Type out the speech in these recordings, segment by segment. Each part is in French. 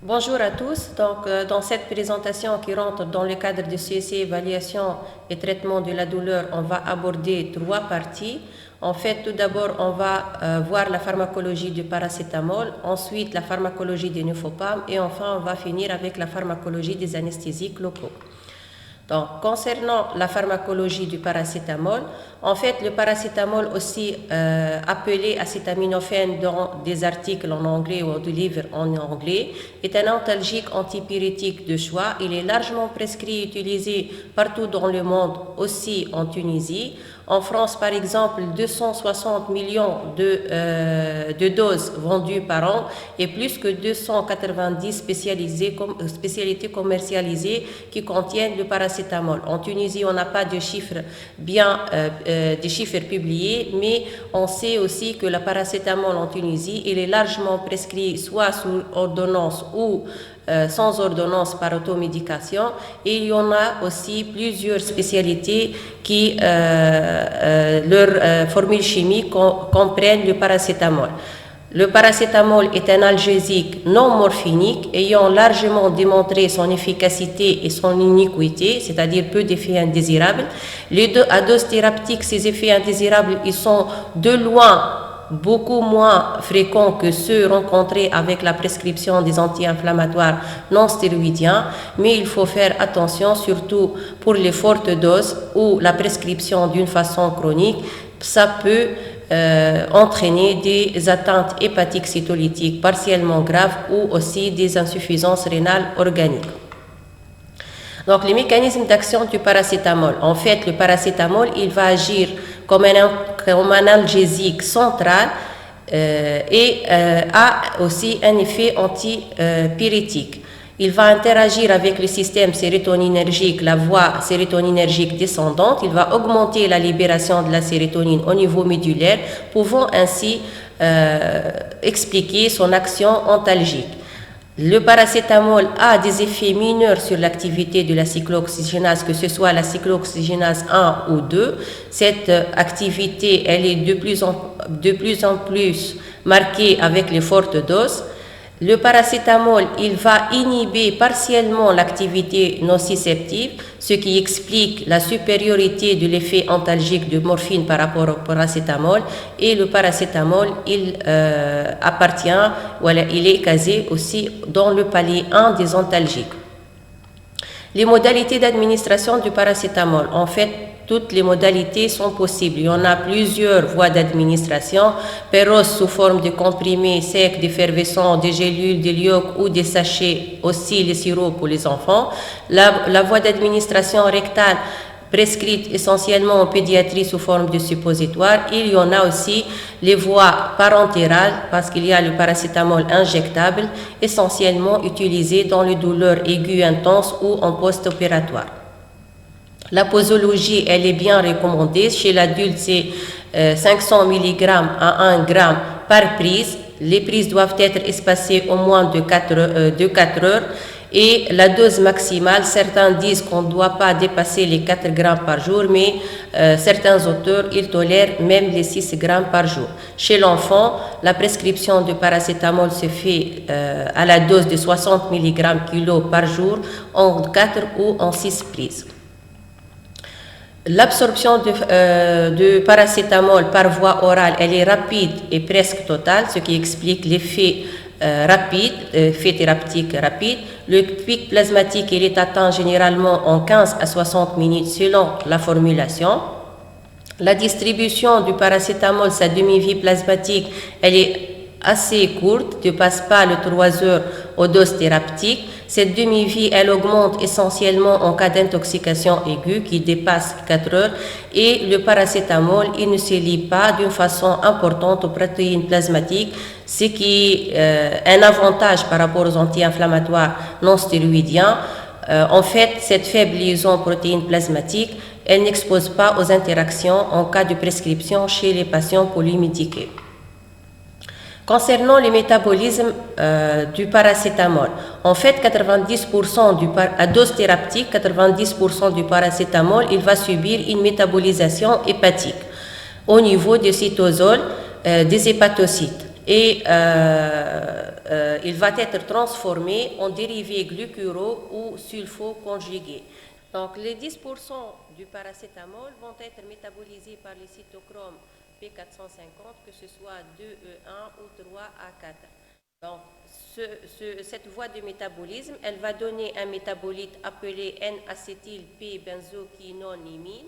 Bonjour à tous. Dans cette présentation qui rentre dans le cadre de CEC évaluation et traitement de la douleur, on va aborder trois parties. En fait, tout d'abord, on va voir la pharmacologie du paracétamol, ensuite la pharmacologie des neufopam et enfin, on va finir avec la pharmacologie des anesthésiques locaux. Donc, concernant la pharmacologie du paracétamol, en fait, le paracétamol, aussi appelé acétaminophène dans des articles en anglais ou des livres en anglais, est un antalgique antipyrétique de choix. Il est largement prescrit et utilisé partout dans le monde, aussi en Tunisie. En France, par exemple, 260 millions de doses vendues par an et plus que 290 spécialités commercialisées qui contiennent le paracétamol. En Tunisie, on n'a pas de chiffres des chiffres publiés, mais on sait aussi que le paracétamol en Tunisie, il est largement prescrit soit sous ordonnance ou sans ordonnance par automédication, et il y en a aussi plusieurs spécialités qui leur formule chimique comprennent le paracétamol. Le paracétamol est un analgésique non morphinique ayant largement démontré son efficacité et son iniquité, c'est-à-dire peu d'effets indésirables. À dose thérapeutique, ces effets indésirables ils sont de loin beaucoup moins fréquents que ceux rencontrés avec la prescription des anti-inflammatoires non stéroïdiens, mais il faut faire attention surtout pour les fortes doses ou la prescription d'une façon chronique. Ça peut entraîner des atteintes hépatiques cytolytiques partiellement graves ou aussi des insuffisances rénales organiques. Donc, les mécanismes d'action du paracétamol. En fait, le paracétamol, il va agir comme un analgésique central et a aussi un effet antipyrétique. Il va interagir avec le système sérotoninergique, la voie sérotoninergique descendante. Il va augmenter la libération de la sérotonine au niveau médulaire, pouvant ainsi expliquer son action antalgique. Le paracétamol a des effets mineurs sur l'activité de la cyclooxygénase, que ce soit la cyclooxygénase 1 ou 2. Cette activité, elle est de plus en plus marquée avec les fortes doses. Le paracétamol, il va inhiber partiellement l'activité nociceptive, ce qui explique la supériorité de l'effet antalgique de morphine par rapport au paracétamol. Et le paracétamol, il il est casé aussi dans le palier 1 des antalgiques. Les modalités d'administration du paracétamol, en fait, toutes les modalités sont possibles. Il y en a plusieurs voies d'administration. Péros sous forme de comprimés secs, d'effervescents, des gélules, des lyocs ou des sachets, aussi les sirops pour les enfants. La voie d'administration rectale prescrite essentiellement en pédiatrie sous forme de suppositoire. Il y en a aussi les voies parentérales parce qu'il y a le paracétamol injectable, essentiellement utilisé dans les douleurs aiguës intenses ou en post-opératoire. La posologie, elle est bien recommandée. Chez l'adulte, c'est 500 mg à 1 g par prise. Les prises doivent être espacées au moins de 4 heures. Et la dose maximale, certains disent qu'on ne doit pas dépasser les 4 g par jour, mais certains auteurs, ils tolèrent même les 6 g par jour. Chez l'enfant, la prescription de paracétamol se fait à la dose de 60 mg kg par jour en 4 ou en 6 prises. L'absorption de paracétamol par voie orale, elle est rapide et presque totale, ce qui explique l'effet effet thérapeutique rapide. Le pic plasmatique, il est atteint généralement en 15 à 60 minutes selon la formulation. La distribution du paracétamol, sa demi-vie plasmatique, elle est assez courte, ne passe pas les 3 heures aux doses thérapeutiques. Cette demi-vie, elle augmente essentiellement en cas d'intoxication aiguë qui dépasse 4 heures et le paracétamol, il ne se lie pas d'une façon importante aux protéines plasmatiques, ce qui est un avantage par rapport aux anti-inflammatoires non stéroïdiens. En fait, cette faible liaison protéines plasmatiques, elle n'expose pas aux interactions en cas de prescription chez les patients polymédiqués. Concernant le métabolisme du paracétamol, en fait, 90% à dose thérapeutique, 90% du paracétamol, il va subir une métabolisation hépatique au niveau des cytosols, des hépatocytes. Et il va être transformé en dérivés glucuraux ou sulfoconjugués. Donc, les 10% du paracétamol vont être métabolisés par les cytochromes P450, que ce soit 2E1 ou 3A4. Donc, cette voie de métabolisme, elle va donner un métabolite appelé N-acétyl-P-benzoquinonimine.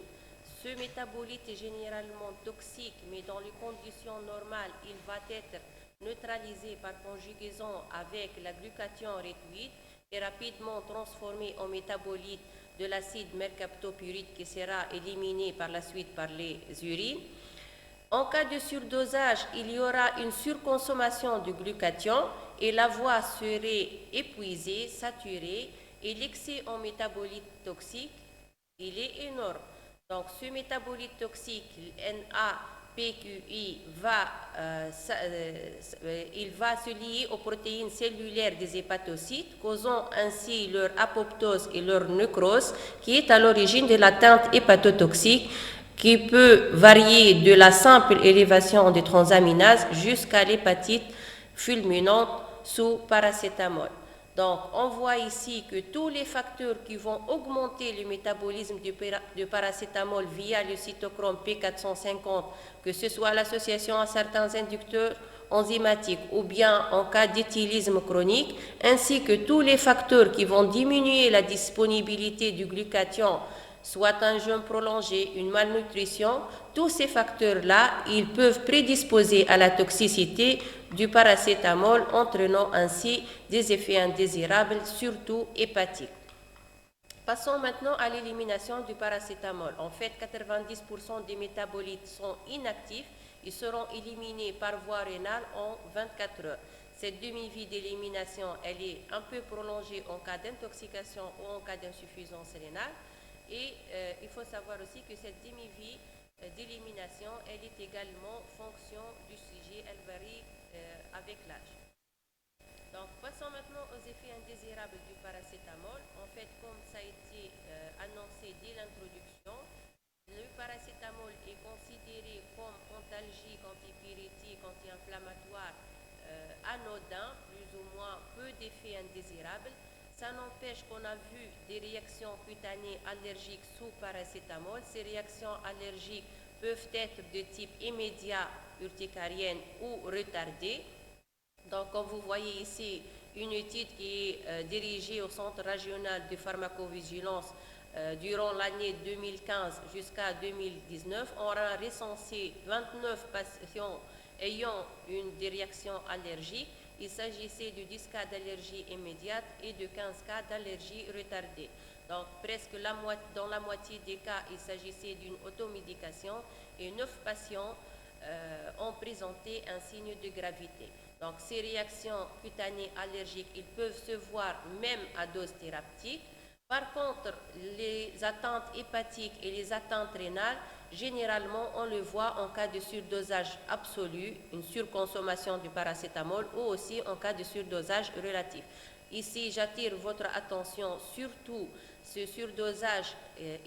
Ce métabolite est généralement toxique, mais dans les conditions normales, il va être neutralisé par conjugaison avec la glucation réduite et rapidement transformé en métabolite de l'acide mercaptopurite qui sera éliminé par la suite par les urines. En cas de surdosage, il y aura une surconsommation de glucation et la voie serait épuisée, saturée, et l'excès en métabolite toxique, il est énorme. Donc, ce métabolite toxique, NAPQI, il va se lier aux protéines cellulaires des hépatocytes, causant ainsi leur apoptose et leur nécrose, qui est à l'origine de l'atteinte hépatotoxique, qui peut varier de la simple élévation des transaminases jusqu'à l'hépatite fulminante sous paracétamol. Donc, on voit ici que tous les facteurs qui vont augmenter le métabolisme du paracétamol via le cytochrome P450, que ce soit l'association à certains inducteurs enzymatiques ou bien en cas d'éthylisme chronique, ainsi que tous les facteurs qui vont diminuer la disponibilité du glucation, soit un jeûne prolongé, une malnutrition, tous ces facteurs-là, ils peuvent prédisposer à la toxicité du paracétamol, entraînant ainsi des effets indésirables, surtout hépatiques. Passons maintenant à l'élimination du paracétamol. En fait, 90% des métabolites sont inactifs. Ils seront éliminés par voie rénale en 24 heures. Cette demi-vie d'élimination, elle est un peu prolongée en cas d'intoxication ou en cas d'insuffisance rénale. Et il faut savoir aussi que cette demi-vie d'élimination, elle est également fonction du sujet, elle varie avec l'âge. Donc, passons maintenant aux effets indésirables du paracétamol. En fait, comme ça a été annoncé dès l'introduction, le paracétamol est considéré comme antalgique, antipyrétique, anti-inflammatoire, anodin, plus ou moins peu d'effets indésirables. Ça n'empêche qu'on a vu des réactions cutanées allergiques sous paracétamol. Ces réactions allergiques peuvent être de type immédiat, urticarienne ou retardée. Donc, comme vous voyez ici, une étude qui est dirigée au Centre régional de pharmacovigilance durant l'année 2015 jusqu'à 2019, on a recensé 29 patients ayant une réaction allergique. Il s'agissait de 10 cas d'allergie immédiate et de 15 cas d'allergie retardée. Donc, presque dans la moitié des cas, il s'agissait d'une automédication et 9 patients ont présenté un signe de gravité. Donc, ces réactions cutanées allergiques, ils peuvent se voir même à dose thérapeutique. Par contre, les atteintes hépatiques et les atteintes rénales, généralement, on le voit en cas de surdosage absolu, une surconsommation du paracétamol, ou aussi en cas de surdosage relatif. Ici, j'attire votre attention surtout, ce surdosage,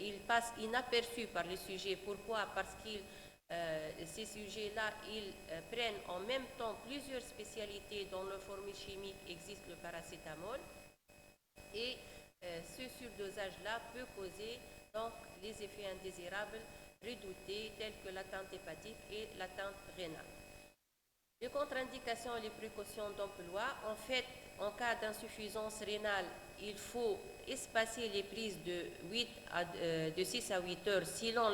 il passe inaperçu par les sujets. Pourquoi? Parce que ces sujets-là, ils prennent en même temps plusieurs spécialités. Dans leur formule chimique existe le paracétamol. Et ce surdosage-là peut causer donc les effets indésirables redoutés tels que l'atteinte hépatique et l'atteinte rénale. Les contre-indications et les précautions d'emploi, en fait, en cas d'insuffisance rénale, il faut espacer les prises de 6 à 8 heures selon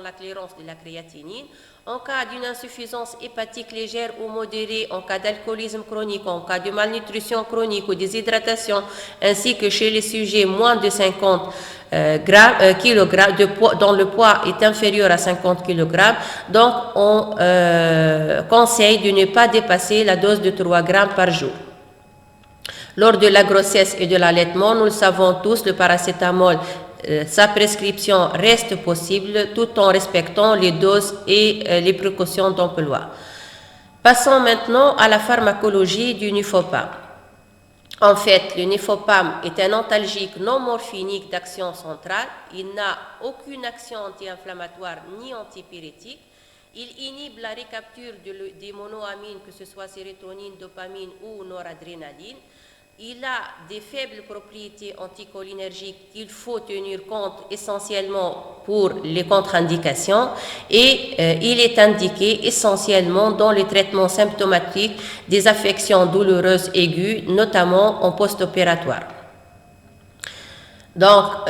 la clairance de la créatinine. En cas d'une insuffisance hépatique légère ou modérée, en cas d'alcoolisme chronique, en cas de malnutrition chronique ou déshydratation, ainsi que chez les sujets moins de 50 kg dont le poids est inférieur à 50 kg, donc on conseille de ne pas dépasser la dose de 3 g par jour. Lors de la grossesse et de l'allaitement, nous le savons tous, le paracétamol, sa prescription reste possible tout en respectant les doses et les précautions d'emploi. Passons maintenant à la pharmacologie du nifopam. En fait, le nifopam est un antalgique non morphinique d'action centrale. Il n'a aucune action anti-inflammatoire ni antipyrétique. Il inhibe la récapture des monoamines, que ce soit sérotonine, dopamine ou noradrénaline. Il a des faibles propriétés anticholinergiques qu'il faut tenir compte essentiellement pour les contre-indications et il est indiqué essentiellement dans le traitement symptomatique des affections douloureuses aiguës, notamment en post-opératoire. Donc,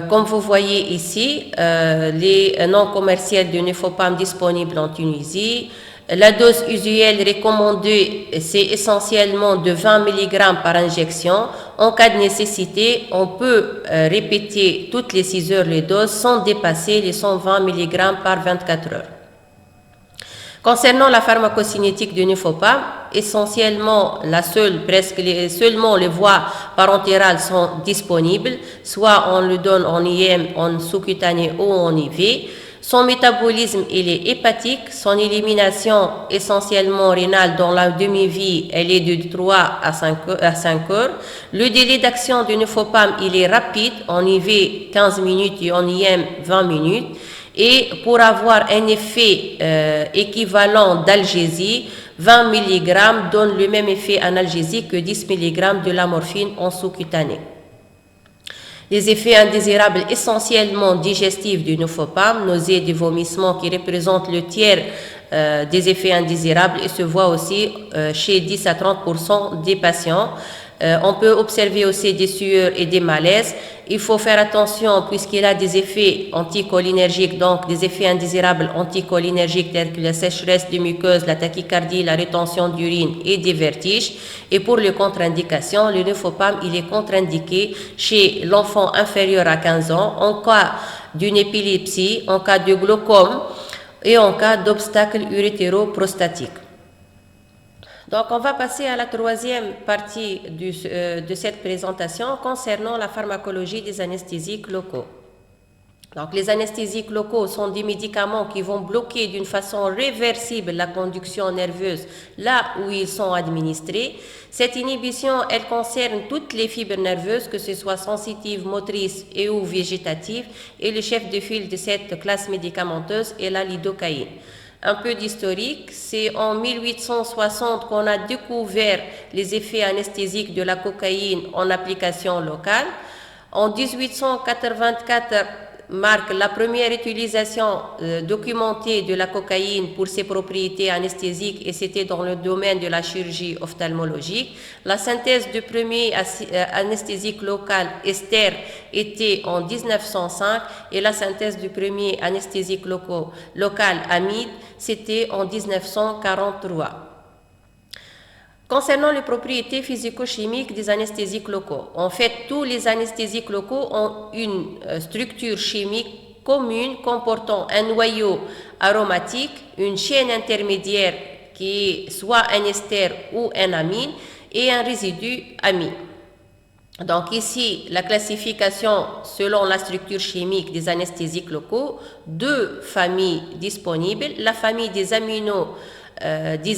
comme vous voyez ici, les noms commerciaux de Nefopam disponibles en Tunisie. La dose usuelle recommandée, c'est essentiellement de 20 mg par injection. En cas de nécessité, on peut répéter toutes les 6 heures les doses sans dépasser les 120 mg par 24 heures. Concernant la pharmacocinétique du Nefopam, essentiellement, seulement les voies parentérales sont disponibles, soit on le donne en IM, en sous-cutané ou en IV. Son métabolisme, il est hépatique. Son élimination essentiellement rénale dans la demi-vie, elle est de 3 à 5 heures. Le délai d'action du Nefopam, il est rapide. En IV, 15 minutes et en IM, 20 minutes. Et pour avoir un effet équivalent d'algésie, 20 mg donne le même effet analgésique que 10 mg de la morphine en sous-cutané. Les effets indésirables essentiellement digestifs du Nefopam, nausées, des vomissements qui représentent le tiers des effets indésirables et se voient aussi chez 10 à 30% des patients. On peut observer aussi des sueurs et des malaises. Il faut faire attention puisqu'il a des effets anticholinergiques, donc des effets indésirables anticholinergiques tels que la sécheresse des muqueuses, la tachycardie, la rétention d'urine et des vertiges. Et pour les contre-indications, le Nefopam, il est contre-indiqué chez l'enfant inférieur à 15 ans en cas d'une épilepsie, en cas de glaucome et en cas d'obstacle urétéro-prostatique. Donc, on va passer à la troisième partie de cette présentation concernant la pharmacologie des anesthésiques locaux. Donc, les anesthésiques locaux sont des médicaments qui vont bloquer d'une façon réversible la conduction nerveuse là où ils sont administrés. Cette inhibition, elle concerne toutes les fibres nerveuses, que ce soit sensitives, motrices et ou végétatives. Et le chef de file de cette classe médicamenteuse est la lidocaïne. Un peu d'historique, c'est en 1860 qu'on a découvert les effets anesthésiques de la cocaïne en application locale. En 1884 marque la première utilisation documentée de la cocaïne pour ses propriétés anesthésiques et c'était dans le domaine de la chirurgie ophtalmologique. La synthèse du premier anesthésique local ester était en 1905 et la synthèse du premier anesthésique local amide c'était en 1943. Concernant les propriétés physico-chimiques des anesthésiques locaux, en fait, tous les anesthésiques locaux ont une structure chimique commune comportant un noyau aromatique, une chaîne intermédiaire qui est soit un ester ou un amine et un résidu amine. Donc ici, la classification selon la structure chimique des anesthésiques locaux, 2 familles disponibles, la famille des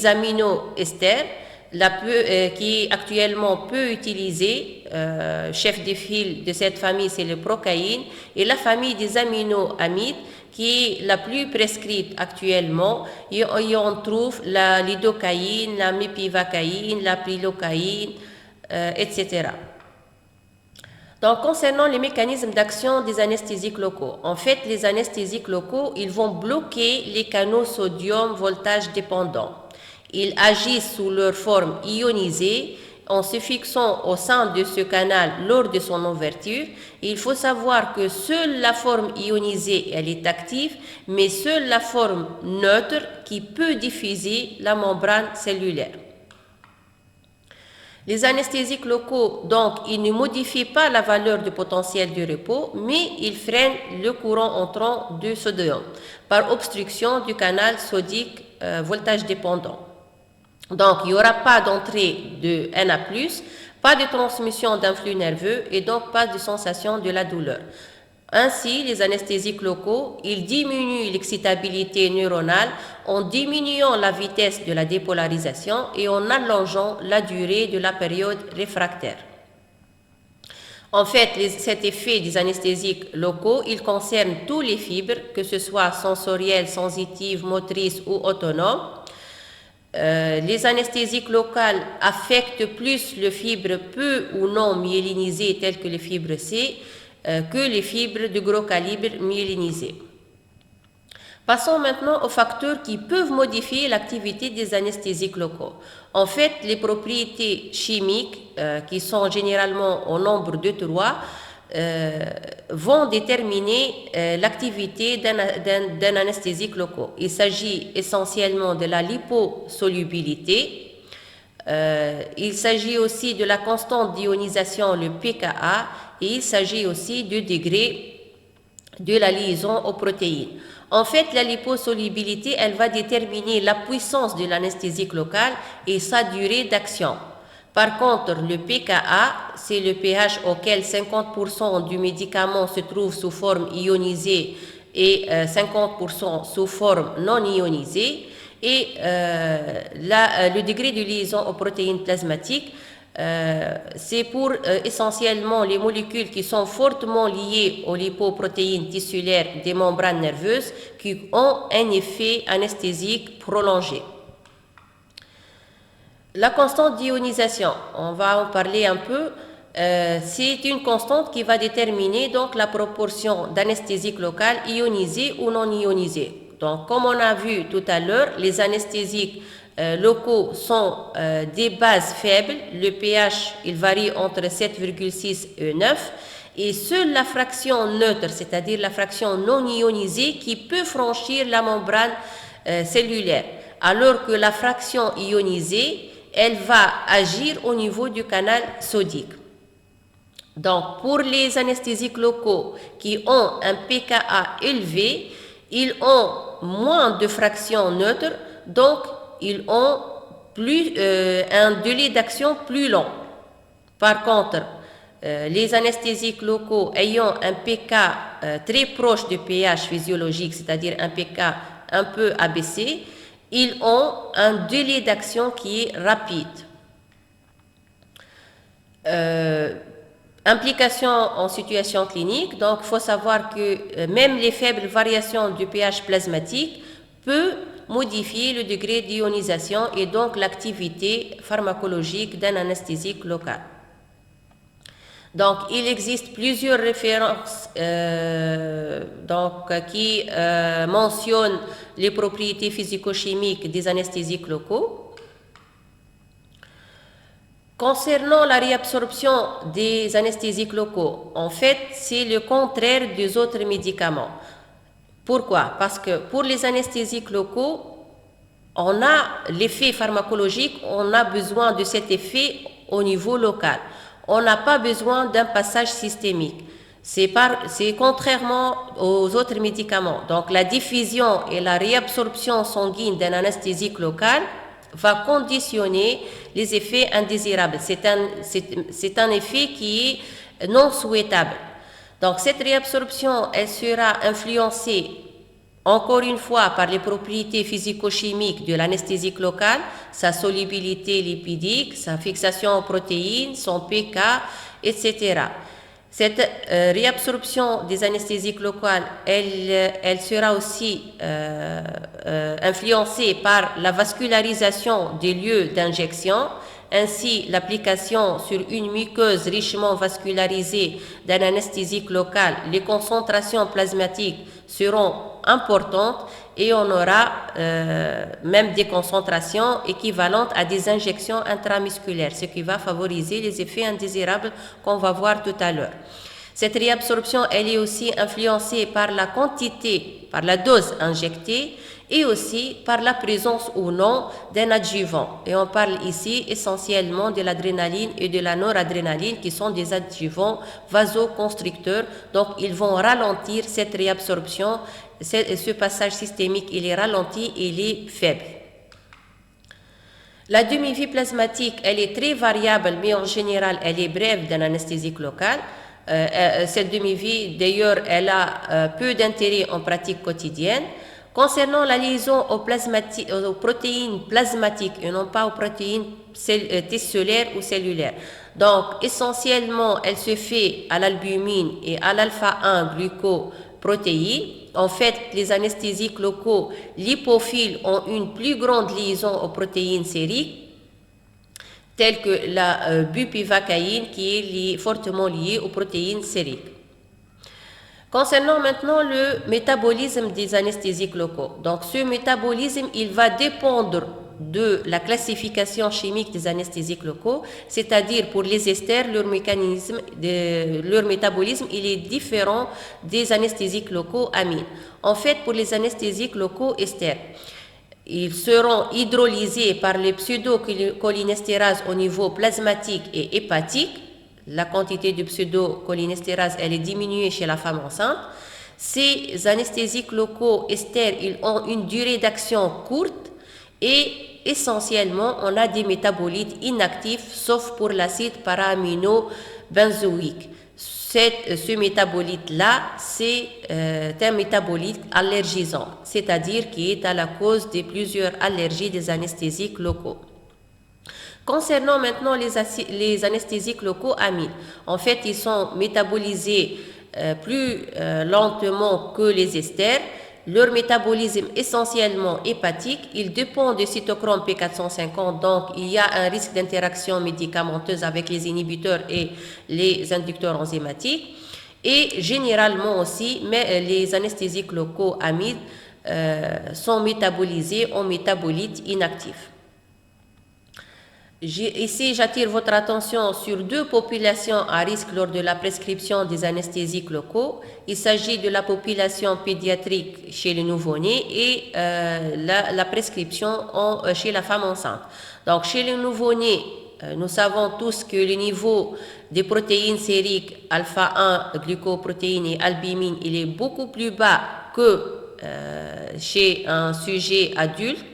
aminoesters, qui est actuellement peu utilisée, chef de file de cette famille c'est le procaïne, et la famille des aminoamides qui est la plus prescrite actuellement, et on trouve la lidocaïne, la mépivacaïne, la prilocaïne, etc. Donc, concernant les mécanismes d'action des anesthésiques locaux, en fait, les anesthésiques locaux, ils vont bloquer les canaux sodium voltage dépendants. Ils agissent sous leur forme ionisée en se fixant au sein de ce canal lors de son ouverture. Il faut savoir que seule la forme ionisée, elle est active, mais seule la forme neutre qui peut diffuser la membrane cellulaire. Les anesthésiques locaux, donc, ils ne modifient pas la valeur du potentiel du repos, mais ils freinent le courant entrant de sodium par obstruction du canal sodique voltage dépendant. Donc, il n'y aura pas d'entrée de Na+, pas de transmission d'un flux nerveux et donc pas de sensation de la douleur. Ainsi, les anesthésiques locaux, ils diminuent l'excitabilité neuronale en diminuant la vitesse de la dépolarisation et en allongeant la durée de la période réfractaire. En fait, cet effet des anesthésiques locaux, il concerne tous les fibres, que ce soit sensorielles, sensitives, motrices ou autonomes. Les anesthésiques locales affectent plus les fibres peu ou non myélinisées telles que les fibres C que les fibres de gros calibre myélinisées. Passons maintenant aux facteurs qui peuvent modifier l'activité des anesthésiques locaux. En fait, les propriétés chimiques, qui sont généralement au nombre de 3, vont déterminer l'activité d'un anesthésique local. Il s'agit essentiellement de la liposolubilité. Il s'agit aussi de la constante d'ionisation, le pKa, et il s'agit aussi du degré de la liaison aux protéines. En fait, la liposolubilité, elle va déterminer la puissance de l'anesthésique locale et sa durée d'action. Par contre, le pKa, c'est le pH auquel 50% du médicament se trouve sous forme ionisée et 50% sous forme non ionisée. Et le degré de liaison aux protéines plasmatiques, c'est pour essentiellement les molécules qui sont fortement liées aux lipoprotéines tissulaires des membranes nerveuses qui ont un effet anesthésique prolongé. La constante d'ionisation, on va en parler un peu, c'est une constante qui va déterminer donc la proportion d'anesthésique locale ionisée ou non ionisée. Donc comme on a vu tout à l'heure, les anesthésiques locaux sont des bases faibles, le pH il varie entre 7,6 et 9 et seule la fraction neutre, c'est-à-dire la fraction non ionisée qui peut franchir la membrane cellulaire, alors que la fraction ionisée elle va agir au niveau du canal sodique. Donc pour les anesthésiques locaux qui ont un pKa élevé, ils ont moins de fraction neutre, donc ils ont un délai d'action plus long. Par contre, les anesthésiques locaux ayant un pK très proche du pH physiologique, c'est-à-dire un pK un peu abaissé, ils ont un délai d'action qui est rapide. Implication en situation clinique, donc il faut savoir que même les faibles variations du pH plasmatique peuvent modifier le degré d'ionisation et donc l'activité pharmacologique d'un anesthésique local. Donc, il existe plusieurs références qui mentionnent les propriétés physico-chimiques des anesthésiques locaux. Concernant la réabsorption des anesthésiques locaux, en fait, c'est le contraire des autres médicaments. Pourquoi? Parce que pour les anesthésiques locaux, on a l'effet pharmacologique, on a besoin de cet effet au niveau local. On n'a pas besoin d'un passage systémique. C'est contrairement aux autres médicaments. Donc la diffusion et la réabsorption sanguine d'un anesthésique local va conditionner les effets indésirables. C'est un effet qui est non souhaitable. Donc cette réabsorption, elle sera influencée encore une fois par les propriétés physico-chimiques de l'anesthésique local, sa solubilité lipidique, sa fixation aux protéines, son pK, etc. Cette réabsorption des anesthésiques locales, elle sera aussi influencée par la vascularisation des lieux d'injection, ainsi l'application sur une muqueuse richement vascularisée d'un anesthésique local, les concentrations plasmatiques seront importantes et on aura même des concentrations équivalentes à des injections intramusculaires, ce qui va favoriser les effets indésirables qu'on va voir tout à l'heure. Cette réabsorption, elle est aussi influencée par la quantité, par la dose injectée et aussi par la présence ou non d'un adjuvant. Et on parle ici essentiellement de l'adrénaline et de la noradrénaline qui sont des adjuvants vasoconstricteurs. Donc, ils vont ralentir cette réabsorption. Ce passage systémique, il est ralenti, il est faible. La demi-vie plasmatique, elle est très variable, mais en général, elle est brève d'un anesthésique local. Cette demi-vie, d'ailleurs, elle a peu d'intérêt en pratique quotidienne. Concernant la liaison aux protéines plasmatiques et non pas aux protéines tissulaires ou cellulaires. Donc, essentiellement, elle se fait à l'albumine et à l'alpha-1 glucoprotéine. En fait, les anesthésiques locaux lipophiles ont une plus grande liaison aux protéines sériques, telles que la bupivacaïne qui est fortement liée aux protéines sériques. Concernant maintenant le métabolisme des anesthésiques locaux. Donc, ce métabolisme, il va dépendre de la classification chimique des anesthésiques locaux, c'est-à-dire pour les esters, leur métabolisme, il est différent des anesthésiques locaux amines. En fait, pour les anesthésiques locaux esters, ils seront hydrolysés par les pseudocholinestérases au niveau plasmatique et hépatique. La quantité de pseudocholinestérase, elle est diminuée chez la femme enceinte. Ces anesthésiques locaux esters, ils ont une durée d'action courte et essentiellement, on a des métabolites inactifs, sauf pour l'acide para-amino-benzoïque. Ce métabolite-là, c'est un métabolite allergisant, c'est-à-dire qui est à la cause de plusieurs allergies des anesthésiques locaux. Concernant maintenant les anesthésiques locaux amines, en fait, ils sont métabolisés plus lentement que les esters. Leur métabolisme essentiellement hépatique, il dépend du cytochrome P450, donc il y a un risque d'interaction médicamenteuse avec les inhibiteurs et les inducteurs enzymatiques. Et généralement aussi, mais les anesthésiques locaux amides sont métabolisés en métabolites inactifs. Ici, j'attire votre attention sur deux populations à risque lors de la prescription des anesthésiques locaux. Il s'agit de la population pédiatrique chez les nouveau-nés et la prescription chez la femme enceinte. Donc, chez les nouveau-nés, nous savons tous que le niveau des protéines sériques alpha-1, glucoprotéines et albumine, il est beaucoup plus bas que chez un sujet adulte.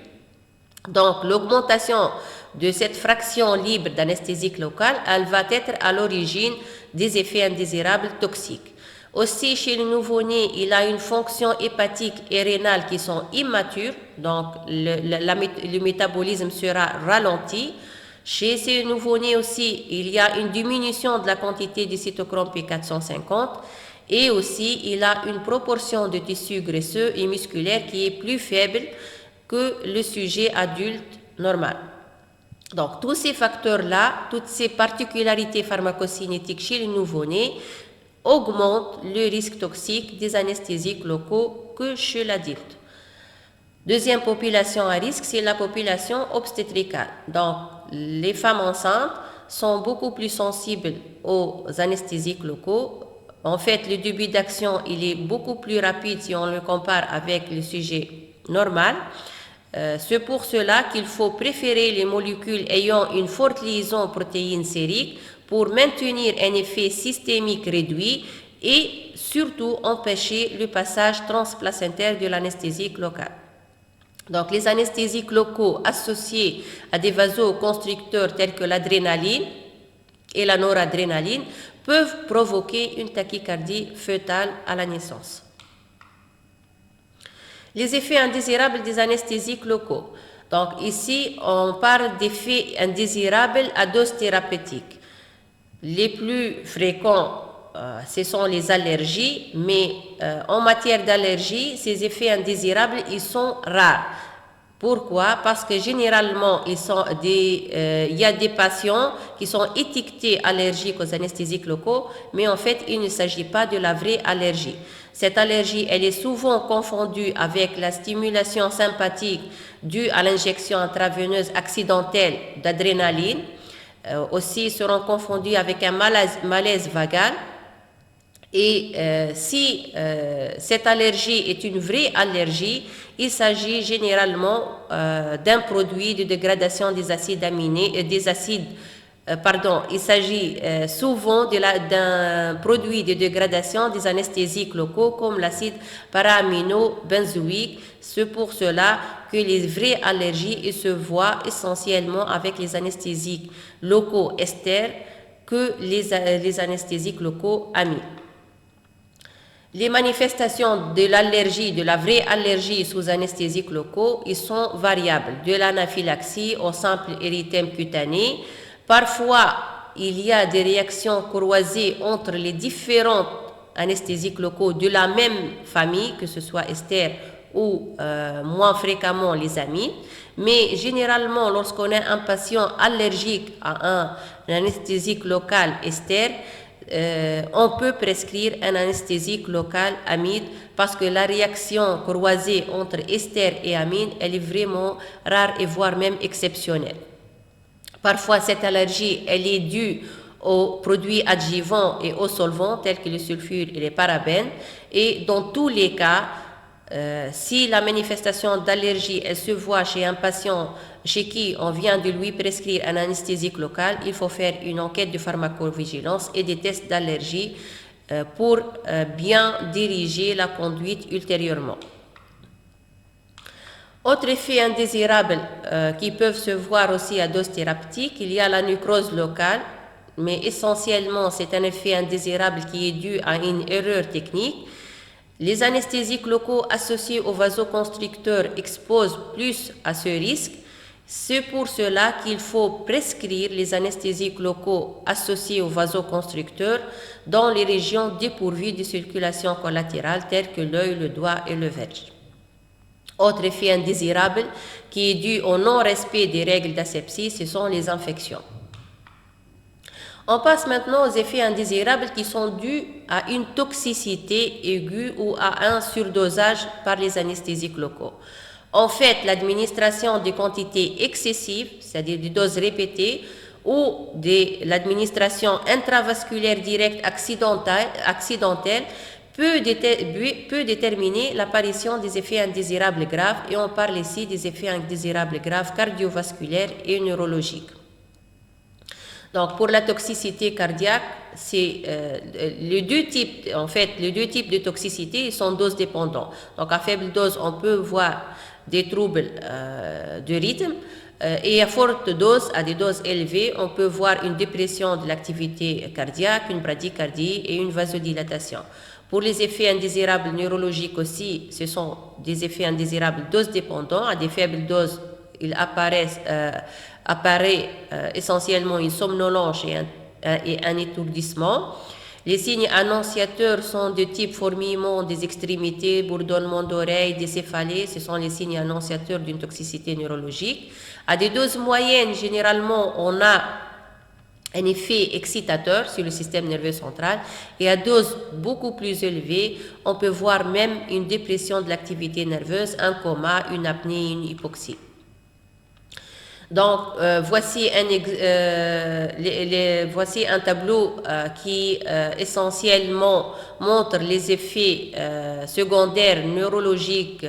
Donc, l'augmentation de cette fraction libre d'anesthésique locale, elle va être à l'origine des effets indésirables toxiques. Aussi, chez le nouveau-né, il a une fonction hépatique et rénale qui sont immatures, donc le métabolisme sera ralenti. Chez ces nouveau-nés aussi, il y a une diminution de la quantité du cytochrome P450 et aussi il a une proportion de tissu graisseux et musculaire qui est plus faible que le sujet adulte normal. Donc, tous ces facteurs-là, toutes ces particularités pharmacocinétiques chez le nouveau-né augmentent le risque toxique des anesthésiques locaux que chez l'adulte. Deuxième population à risque, c'est la population obstétricale. Donc, les femmes enceintes sont beaucoup plus sensibles aux anesthésiques locaux. En fait, le début d'action, il est beaucoup plus rapide si on le compare avec le sujet normal. C'est pour cela qu'il faut préférer les molécules ayant une forte liaison aux protéines sériques pour maintenir un effet systémique réduit et surtout empêcher le passage transplacentaire de l'anesthésique locale. Donc, les anesthésiques locaux associés à des vasoconstricteurs tels que l'adrénaline et la noradrénaline peuvent provoquer une tachycardie fœtale à la naissance. Les effets indésirables des anesthésiques locaux. Donc ici, on parle d'effets indésirables à dose thérapeutique. Les plus fréquents, ce sont les allergies, mais en matière d'allergie, ces effets indésirables, ils sont rares. Pourquoi? Parce que généralement, il y a des patients qui sont étiquetés allergiques aux anesthésiques locaux, mais en fait, il ne s'agit pas de la vraie allergie. Cette allergie, elle est souvent confondue avec la stimulation sympathique due à l'injection intraveineuse accidentelle d'adrénaline. Aussi seront confondus avec un malaise vagal. Et si cette allergie est une vraie allergie, il s'agit généralement d'un produit de dégradation des acides aminés, il s'agit souvent d'un produit de dégradation des anesthésiques locaux comme l'acide para-amino-benzoïque. C'est pour cela que les vraies allergies se voient essentiellement avec les anesthésiques locaux esters que les anesthésiques locaux amines. Les manifestations de l'allergie, de la vraie allergie sous anesthésiques locaux, ils sont variables, de l'anaphylaxie au simple érythème cutané. Parfois, il y a des réactions croisées entre les différents anesthésiques locaux de la même famille, que ce soit ester ou moins fréquemment les amines. Mais généralement, lorsqu'on a un patient allergique à un anesthésique local ester, on peut prescrire un anesthésique local amide parce que la réaction croisée entre ester et amine, elle est vraiment rare et voire même exceptionnelle. Parfois, cette allergie, elle est due aux produits adjuvants et aux solvants tels que le sulfure et les parabènes. Et dans tous les cas, si la manifestation d'allergie elle se voit chez un patient chez qui on vient de lui prescrire un anesthésique local, il faut faire une enquête de pharmacovigilance et des tests d'allergie pour bien diriger la conduite ultérieurement. Autre effet indésirable qui peuvent se voir aussi à dose thérapeutique, il y a la nécrose locale, mais essentiellement c'est un effet indésirable qui est dû à une erreur technique. Les anesthésiques locaux associés aux vasoconstricteurs exposent plus à ce risque. C'est pour cela qu'il faut prescrire les anesthésiques locaux associés aux vasoconstricteurs dans les régions dépourvues de circulation collatérale telles que l'œil, le doigt et le verge. Autre effet indésirable qui est dû au non-respect des règles d'asepsie, ce sont les infections. On passe maintenant aux effets indésirables qui sont dus à une toxicité aiguë ou à un surdosage par les anesthésiques locaux. En fait, l'administration des quantités excessives, c'est-à-dire des doses répétées, ou l'administration intravasculaire directe accidentelle peut déterminer l'apparition des effets indésirables graves, et on parle ici des effets indésirables graves cardiovasculaires et neurologiques. Donc, pour la toxicité cardiaque, c'est les deux types de toxicité, ils sont dose dépendants. Donc, à faible dose, on peut voir des troubles de rythme, et à forte dose, à des doses élevées, on peut voir une dépression de l'activité cardiaque, une bradycardie et une vasodilatation. Pour les effets indésirables neurologiques aussi, ce sont des effets indésirables dose dépendants. À des faibles doses, il apparaît essentiellement une somnolence et un étourdissement. Les signes annonciateurs sont de type fourmillement des extrémités, bourdonnement d'oreilles, des céphalées. Ce sont les signes annonciateurs d'une toxicité neurologique. À des doses moyennes, généralement, on a un effet excitateur sur le système nerveux central, et à doses beaucoup plus élevées, on peut voir même une dépression de l'activité nerveuse, un coma, une apnée, une hypoxie. Donc, voici un tableau qui essentiellement montre les effets secondaires neurologiques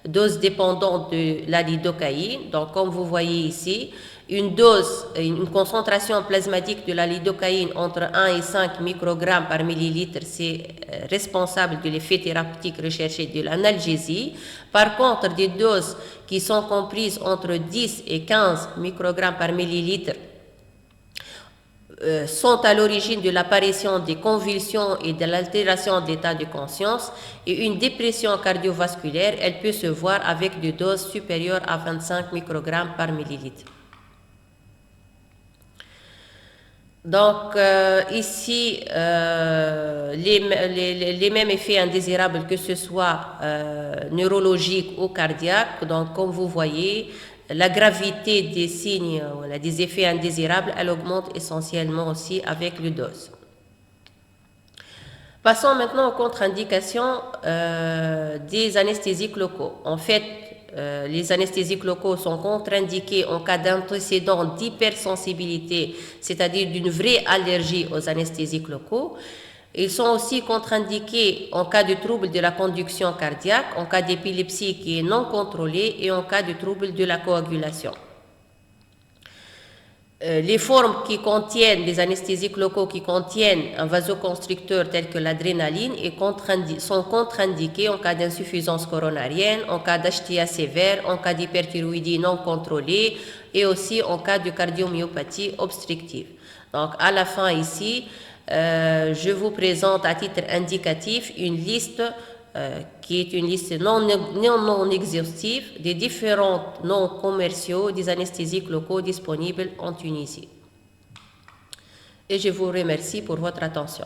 dose dépendante de la lidocaïne. Donc, comme vous voyez ici, une concentration plasmatique de la lidocaïne entre 1 et 5 microgrammes par millilitre, c'est responsable de l'effet thérapeutique recherché de l'analgésie. Par contre, des doses qui sont comprises entre 10 et 15 microgrammes par millilitre sont à l'origine de l'apparition des convulsions et de l'altération d'état de conscience, et une dépression cardiovasculaire, elle peut se voir avec des doses supérieures à 25 microgrammes par millilitre. Donc, ici, les mêmes effets indésirables, que ce soit neurologiques ou cardiaques. Donc, comme vous voyez, la gravité des signes, des effets indésirables, elle augmente essentiellement aussi avec le dose. Passons maintenant aux contre-indications des anesthésiques locaux. En fait, les anesthésiques locaux sont contre-indiqués en cas d'antécédent d'hypersensibilité, c'est-à-dire d'une vraie allergie aux anesthésiques locaux. Ils sont aussi contre-indiqués en cas de trouble de la conduction cardiaque, en cas d'épilepsie qui est non contrôlée et en cas de trouble de la coagulation. Les formes qui contiennent, les anesthésiques locaux qui contiennent un vasoconstricteur tel que l'adrénaline sont contre-indiqués en cas d'insuffisance coronarienne, en cas d'HTA sévère, en cas d'hyperthyroïdie non contrôlée et aussi en cas de cardiomyopathie obstructive. Donc à la fin ici, je vous présente à titre indicatif une liste qui est une liste non exhaustive des différents noms commerciaux des anesthésiques locaux disponibles en Tunisie. Et je vous remercie pour votre attention.